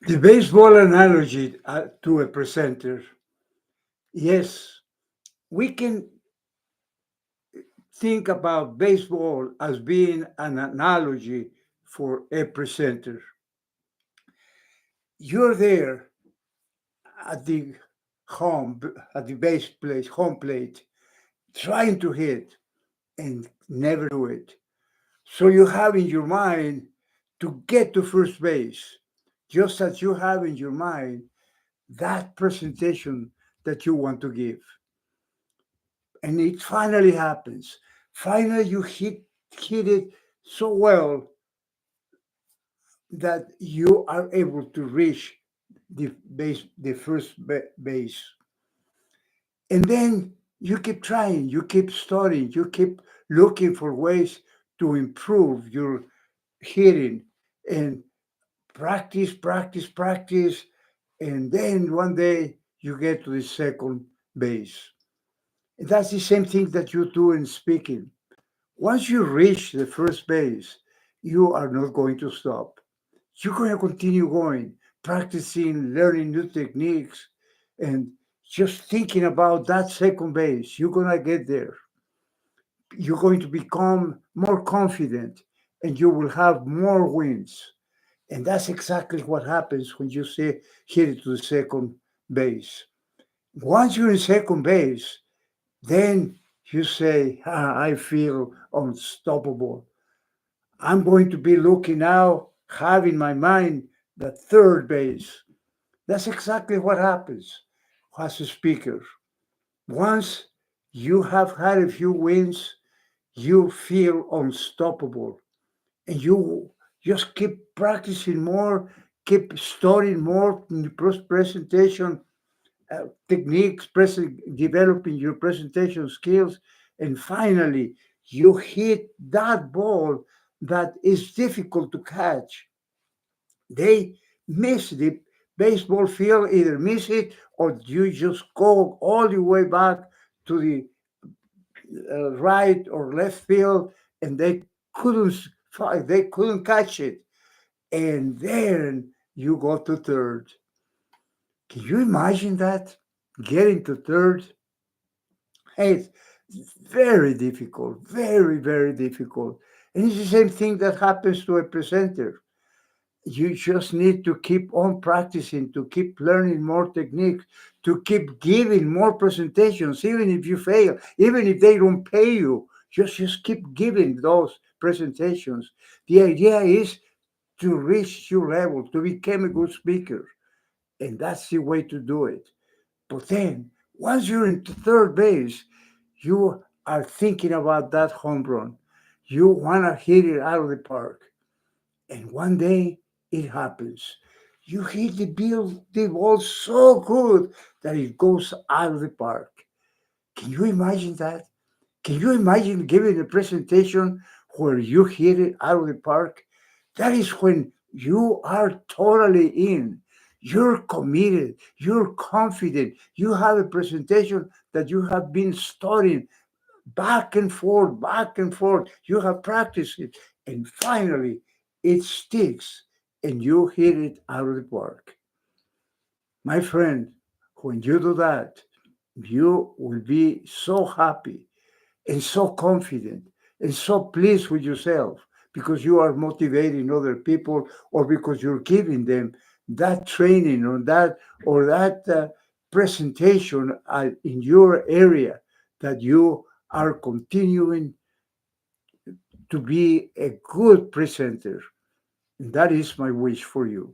The baseball analogy to a presenter. Yes, we can think about baseball as being an analogy for a presenter. You're there at the home, at the base place, home plate, trying to hit and never do it. So you have in your mind to get to first base, just as you have in your mind that presentation that you want to give. And it finally happens. Finally, you hit it so well that you are able to reach the first base. And then you keep trying, you keep studying, you keep looking for ways to improve your hitting and practice, practice, practice. And then one day you get to the second base. And that's the same thing that you do in speaking. Once you reach the first base, you are not going to stop. You're going to continue going, practicing, learning new techniques, and just thinking about that second base. You're going to get there. You're going to become more confident and you will have more wins. And that's exactly what happens when you say hit it to the second base. Once you're in second base, then you say, I feel unstoppable. I'm going to be looking now, have in my mind the third base. That's exactly what happens as a speaker. Once you have had a few wins, you feel unstoppable. And you just keep practicing more, keep studying more in the presentation techniques, developing your presentation skills, and finally you hit that ball that is difficult to catch. They miss the baseball field, either miss it or you just go all the way back to the right or left field, and couldn't they couldn't catch it, and then you go to third. Can you imagine that? Getting to third, hey, it's very difficult, very, very difficult. And it's the same thing that happens to a presenter. You just need to keep on practicing, to keep learning more techniques, to keep giving more presentations, even if you fail, even if they don't pay you. Just keep giving those presentations. The idea is to reach your level, to become a good speaker. And that's the way to do it. But then, once you're into third base, you are thinking about that home run. You want to hit it out of the park. And one day it happens. You hit the ball so good that it goes out of the park. Can you imagine that? Can you imagine giving a presentation where you hit it out of the park? That is when you are totally in. You're committed. You're confident. You have a presentation that you have been studying back and forth, back and forth. You have practiced it. And finally, it sticks and you hit it out of the park. My friend, when you do that, you will be so happy and so confident and so pleased with yourself because you are motivating other people or because you're giving them that training or that presentation in your area that you are continuing to be a good presenter. And that is my wish for you.